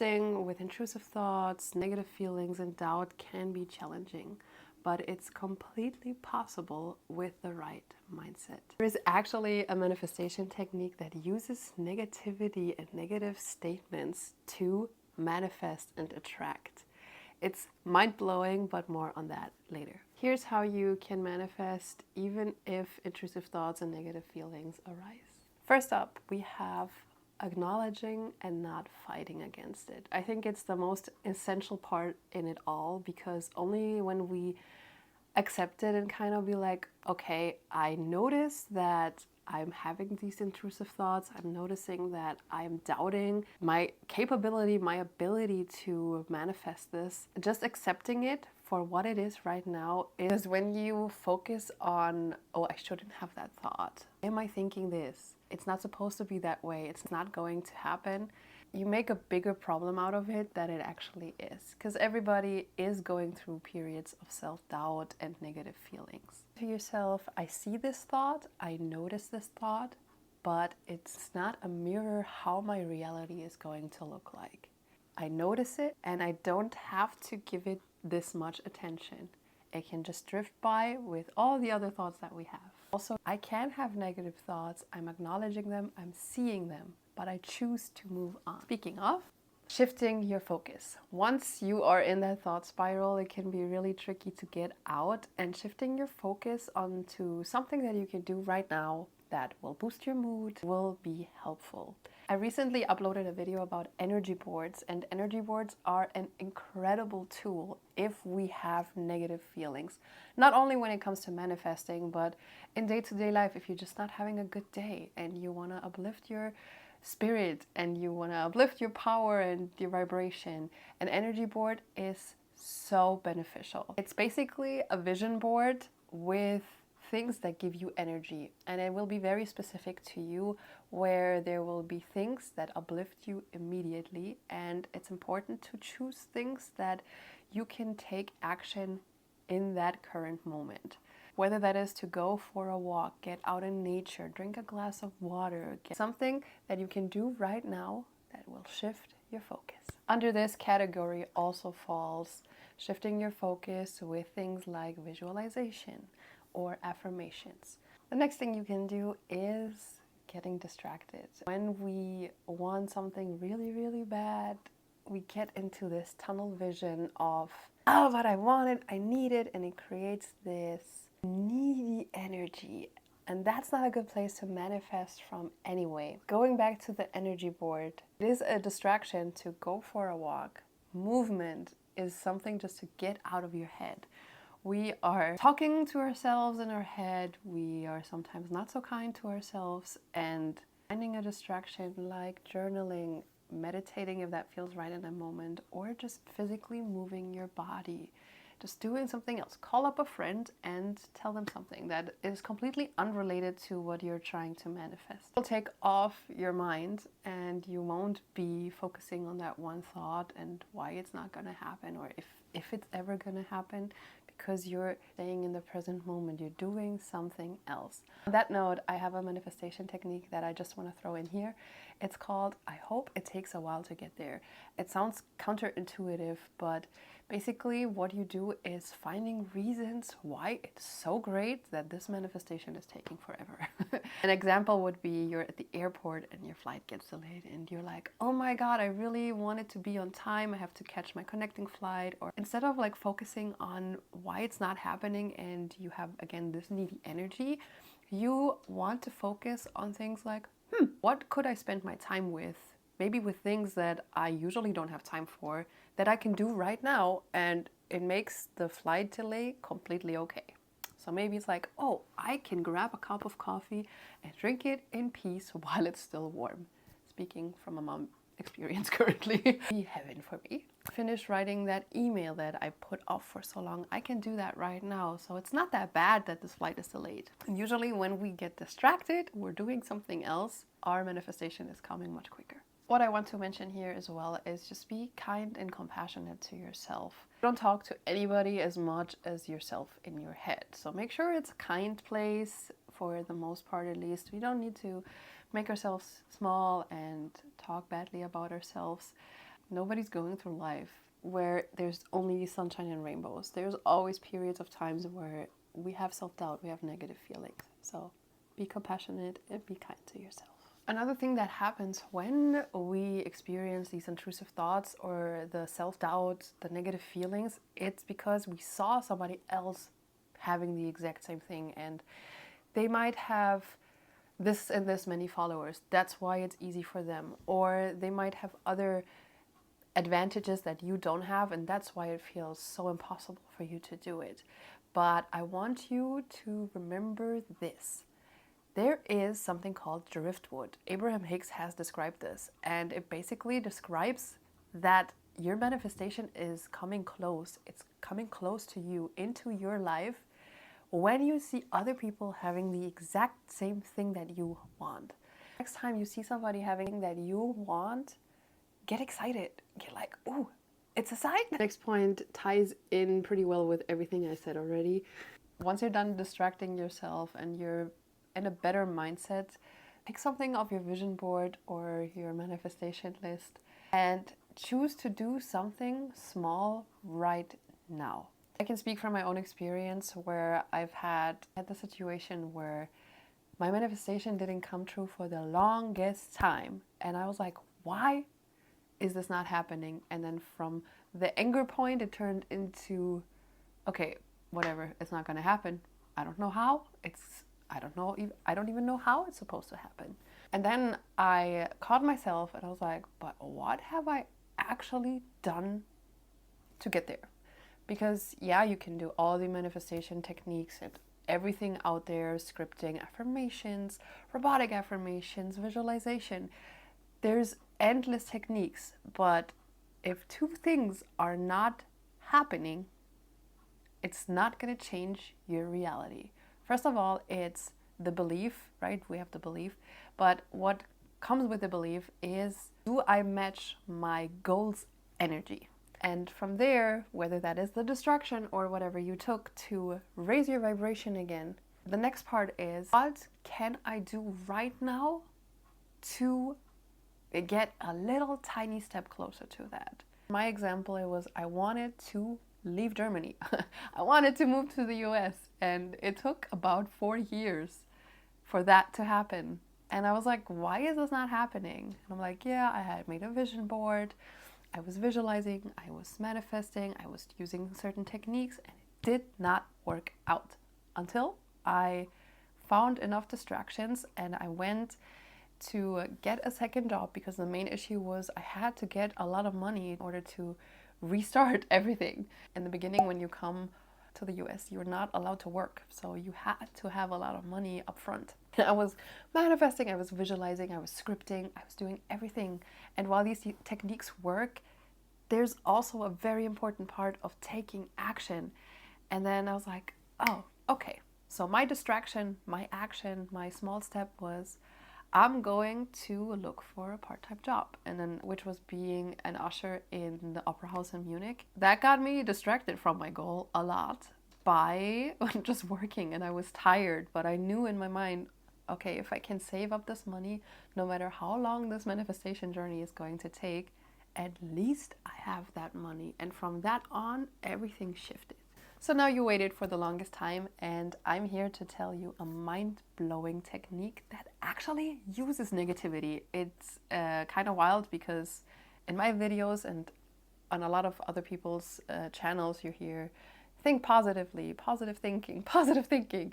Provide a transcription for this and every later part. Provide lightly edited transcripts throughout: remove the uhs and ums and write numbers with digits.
Manifesting with intrusive thoughts, negative feelings, and doubt can be challenging, but it's completely possible with the right mindset. There is actually a manifestation technique that uses negativity and negative statements to manifest and attract. It's mind-blowing, but more on that later. Here's how you can manifest even if intrusive thoughts and negative feelings arise. First up, we have acknowledging and not fighting against it. I think it's the most essential part in it all, because only when we accept it and kind of be like, okay, I notice that I'm having these intrusive thoughts, I'm noticing that I'm doubting my capability, my ability to manifest this. Just accepting it for what it is right now is when you focus on, oh, I shouldn't have that thought. Am I thinking this? It's not supposed to be that way. It's not going to happen. You make a bigger problem out of it than it actually is, because everybody is going through periods of self-doubt and negative feelings. To yourself, I see this thought, I notice this thought, but it's not a mirror how my reality is going to look like. I notice it and I don't have to give it this much attention. It can just drift by with all the other thoughts that we have. Also, I can have negative thoughts, I'm acknowledging them, I'm seeing them, but I choose to move on. Speaking of, shifting your focus. Once you are in that thought spiral, it can be really tricky to get out, and shifting your focus onto something that you can do right now that will boost your mood will be helpful. I recently uploaded a video about energy boards, and energy boards are an incredible tool if we have negative feelings. Not only when it comes to manifesting, but in day-to-day life, if you're just not having a good day and you want to uplift your spirit and you want to uplift your power and your vibration, an energy board is so beneficial. It's basically a vision board with things that give you energy, and it will be very specific to you, where there will be things that uplift you immediately, and it's important to choose things that you can take action in that current moment. Whether that is to go for a walk, get out in nature, drink a glass of water, get something that you can do right now that will shift your focus. Under this category also falls shifting your focus with things like visualization or affirmations. The next thing you can do is getting distracted. When we want something really, really bad, we get into this tunnel vision of, oh, but I want it, I need it, and it creates this needy energy. And that's not a good place to manifest from anyway. Going back to the energy board, it is a distraction to go for a walk. Movement is something just to get out of your head. We are talking to ourselves in our head, we are sometimes not so kind to ourselves, and finding a distraction like journaling, meditating if that feels right in a moment, or just physically moving your body. Just doing something else. Call up a friend and tell them something that is completely unrelated to what you're trying to manifest. It'll take off your mind and you won't be focusing on that one thought and why it's not going to happen, or if it's ever going to happen, because you're staying in the present moment. You're doing something else. On that note, I have a manifestation technique that I just want to throw in here. It's called, I hope it takes a while to get there. It sounds counterintuitive, but basically what you do is finding reasons why it's so great that this manifestation is taking forever. An example would be you're at the airport and your flight gets delayed and you're like, oh my God, I really wanted to be on time. I have to catch my connecting flight. Or instead of like focusing on why it's not happening and you have, again, this needy energy, you want to focus on things like, what could I spend my time with? Maybe with things that I usually don't have time for, that I can do right now, and it makes the flight delay completely okay. So maybe it's like, oh, I can grab a cup of coffee and drink it in peace while it's still warm. Speaking from a mom experience currently. Be heaven for me. Finish writing that email that I put off for so long. I can do that right now. So it's not that bad that this flight is delayed. And usually when we get distracted, we're doing something else, our manifestation is coming much quicker. What I want to mention here as well is just be kind and compassionate to yourself. Don't talk to anybody as much as yourself in your head. So make sure it's a kind place for the most part, at least. We don't need to make ourselves small and talk badly about ourselves. Nobody's going through life where there's only sunshine and rainbows. There's always periods of times where we have self-doubt, we have negative feelings. So be compassionate and be kind to yourself. Another thing that happens when we experience these intrusive thoughts or the self-doubt, the negative feelings, it's because we saw somebody else having the exact same thing, and they might have this and this many followers. That's why it's easy for them. Or they might have other advantages that you don't have, and that's why it feels so impossible for you to do it. But I want you to remember this. There is something called driftwood. Abraham Hicks has described this, and it basically describes that your manifestation is coming close. It's coming close to you, into your life, when you see other people having the exact same thing that you want. Next time you see somebody having that you want, get excited. Get like, ooh, it's a sign. Next point ties in pretty well with everything I said already. Once you're done distracting yourself and you're in a better mindset, pick something off your vision board or your manifestation list and choose to do something small right now. I can speak from my own experience where I've had the situation where my manifestation didn't come true for the longest time, and I was like, why is this not happening? And then from the anger point, it turned into, okay, whatever, it's not going to happen. I don't know how. I don't even know how it's supposed to happen. And then I caught myself and I was like, but what have I actually done to get there? Because yeah, you can do all the manifestation techniques and everything out there, scripting, affirmations, robotic affirmations, visualization. There's endless techniques, but if two things are not happening, it's not going to change your reality. First of all, it's the belief, right? We have the belief, but what comes with the belief is, do I match my goals' energy? And from there, whether that is the distraction or whatever you took to raise your vibration again, the next part is, what can I do right now to get a little tiny step closer to that? My example, it was I wanted to leave Germany. I wanted to move to the US, and it took about 4 years for that to happen. And I was like, why is this not happening? And I'm like, yeah, I had made a vision board. I was visualizing, I was manifesting, I was using certain techniques, and it did not work out until I found enough distractions and I went to get a second job, because the main issue was I had to get a lot of money in order to restart everything. In the beginning, when you come to the US, you're not allowed to work, so you had to have a lot of money up front. I was manifesting, I was visualizing, I was scripting, I was doing everything. And while these techniques work, there's also a very important part of taking action. And then I was like, oh, okay. So my distraction, my action, my small step was, I'm going to look for a part-time job, and then which was being an usher in the opera house in Munich. That got me distracted from my goal a lot by just working, and I was tired, but I knew in my mind, okay, if I can save up this money, no matter how long this manifestation journey is going to take, at least I have that money. And from that on, everything shifted. So now you waited for the longest time, and I'm here to tell you a mind-blowing technique that actually uses negativity. It's kind of wild, because in my videos and on a lot of other people's channels, you hear, think positively, positive thinking, positive thinking.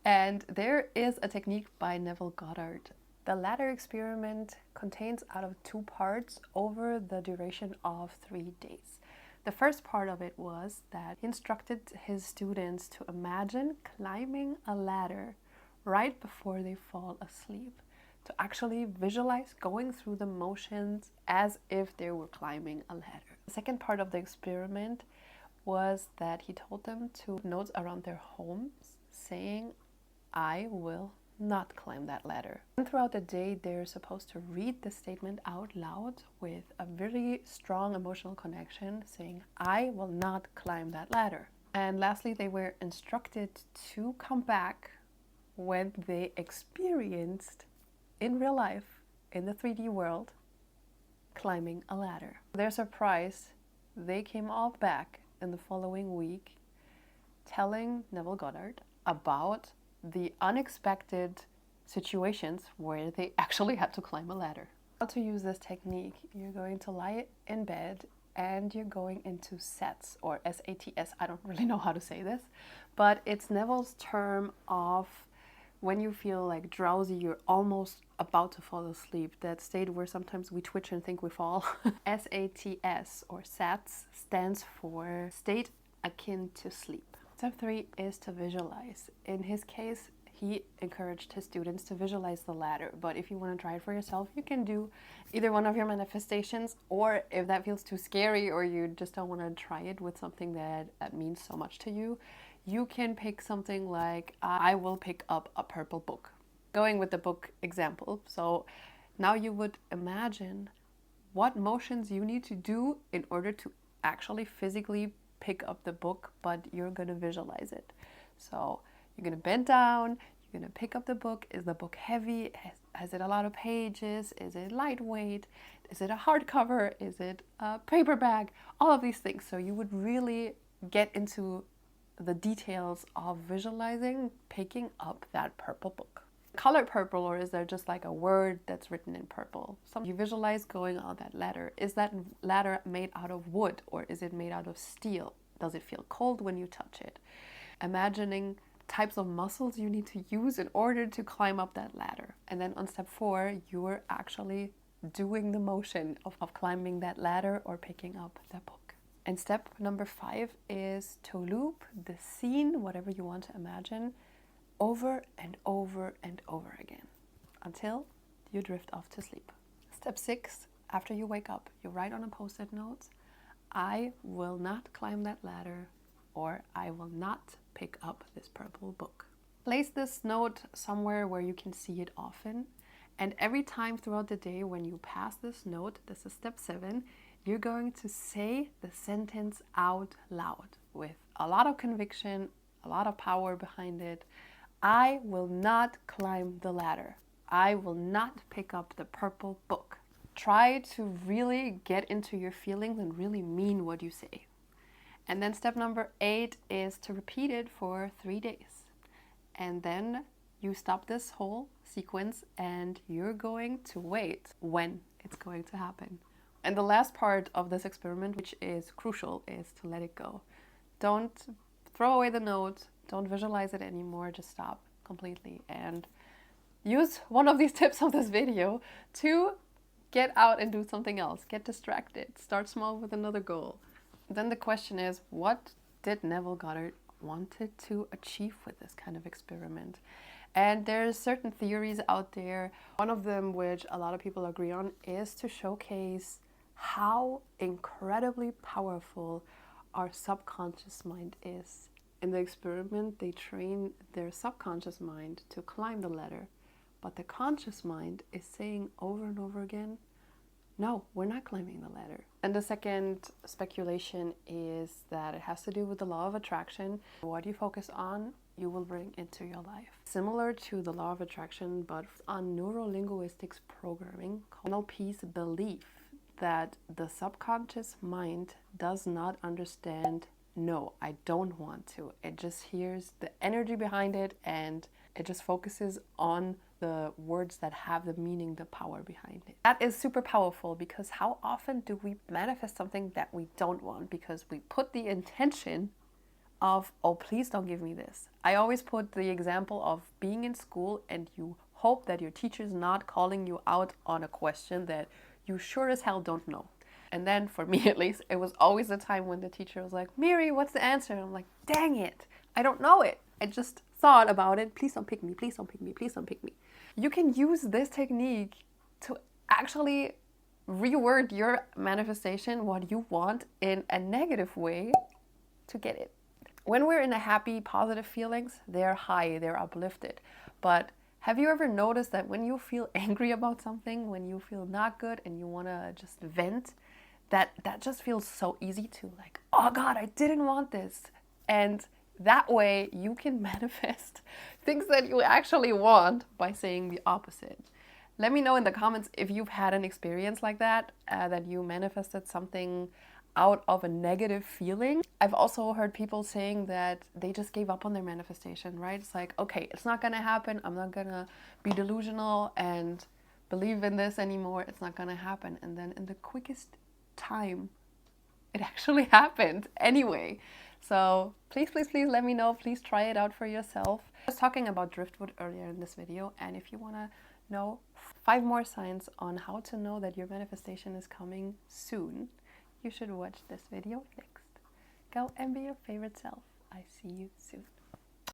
And there is a technique by Neville Goddard. The ladder experiment contains out of 2 parts over the duration of 3 days. The first part of it was that he instructed his students to imagine climbing a ladder right before they fall asleep, to actually visualize going through the motions as if they were climbing a ladder. The second part of the experiment was that he told them to notes around their homes saying, I will not climb that ladder. And throughout the day, they're supposed to read the statement out loud with a very strong emotional connection, saying, I will not climb that ladder. And lastly, they were instructed to come back when they experienced in real life, in the 3D world, climbing a ladder. Their surprise, they came all back in the following week telling Neville Goddard about the unexpected situations where they actually had to climb a ladder. How to use this technique: you're going to lie in bed and you're going into SATS, or SATS. I don't really know how to say this, but it's Neville's term of when you feel like drowsy, you're almost about to fall asleep. That state where sometimes we twitch and think we fall. SATS, or SATS, stands for state akin to sleep. Step 3 is to visualize. In his case, he encouraged his students to visualize the ladder, but if you want to try it for yourself, you can do either one of your manifestations, or if that feels too scary or you just don't want to try it with something that means so much to you, you can pick something like, I will pick up a purple book. Going with the book example, so now you would imagine what motions you need to do in order to actually physically pick up the book, but you're going to visualize it. So you're going to bend down, you're going to pick up the book. Is the book heavy? Has it a lot of pages? Is it lightweight? Is it a hardcover? Is it a paperback? All of these things. So you would really get into the details of visualizing picking up that purple book. Color purple, or is there just like a word that's written in purple? You visualize going on that ladder. Is that ladder made out of wood, or is it made out of steel? Does it feel cold when you touch it? Imagining types of muscles you need to use in order to climb up that ladder. And then on step 4, you're actually doing the motion of climbing that ladder or picking up that book. And step number 5 is to loop the scene, whatever you want to imagine, over and over and over again until you drift off to sleep. Step 6, after you wake up, you write on a post-it note, I will not climb that ladder, or I will not pick up this purple book. Place this note somewhere where you can see it often, and every time throughout the day when you pass this note, this is step 7, you're going to say the sentence out loud with a lot of conviction, a lot of power behind it. I will not climb the ladder. I will not pick up the purple book. Try to really get into your feelings and really mean what you say. And then step number 8 is to repeat it for 3 days. And then you stop this whole sequence and you're going to wait when it's going to happen. And the last part of this experiment, which is crucial, is to let it go. Don't throw away the note. Don't visualize it anymore. Just stop completely and use one of these tips of this video to get out and do something else. Get distracted. Start small with another goal. Then the question is, what did Neville Goddard wanted to achieve with this kind of experiment? And there's certain theories out there. One of them, which a lot of people agree on, is to showcase how incredibly powerful our subconscious mind is. In the experiment, they train their subconscious mind to climb the ladder, but the conscious mind is saying over and over again, no, we're not climbing the ladder. And the second speculation is that it has to do with the law of attraction. What you focus on, you will bring into your life. Similar to the law of attraction, but on neurolinguistics programming, NLP's belief that the subconscious mind does not understand, no, I don't want to. It just hears the energy behind it and it just focuses on the words that have the meaning, the power behind it. That is super powerful, because how often do we manifest something that we don't want because we put the intention of, oh, please don't give me this. I always put the example of being in school and you hope that your teacher's not calling you out on a question that you sure as hell don't know. And then for me at least, it was always the time when the teacher was like, Miri, what's the answer? And I'm like, dang it, I don't know it. I just thought about it. Please don't pick me, please don't pick me, please don't pick me. You can use this technique to actually reword your manifestation, what you want, in a negative way to get it. When we're in a happy, positive feelings, they're high, they're uplifted. But have you ever noticed that when you feel angry about something, when you feel not good and you want to just vent, that just feels so easy to, like, oh God, I didn't want this. And that way you can manifest things that you actually want by saying the opposite. Let me know in the comments if you've had an experience like that, that you manifested something out of a negative feeling. I've also heard people saying that they just gave up on their manifestation, right? It's like, okay, it's not gonna happen. I'm not gonna be delusional and believe in this anymore. It's not gonna happen. And then in the quickest time, it actually happened anyway. So please, please, please let me know. Please try it out for yourself. I was talking about driftwood earlier in this video, and if you want to know 5 more signs on how to know that your manifestation is coming soon, you should watch this video next. Go and be your favorite self. I see you soon.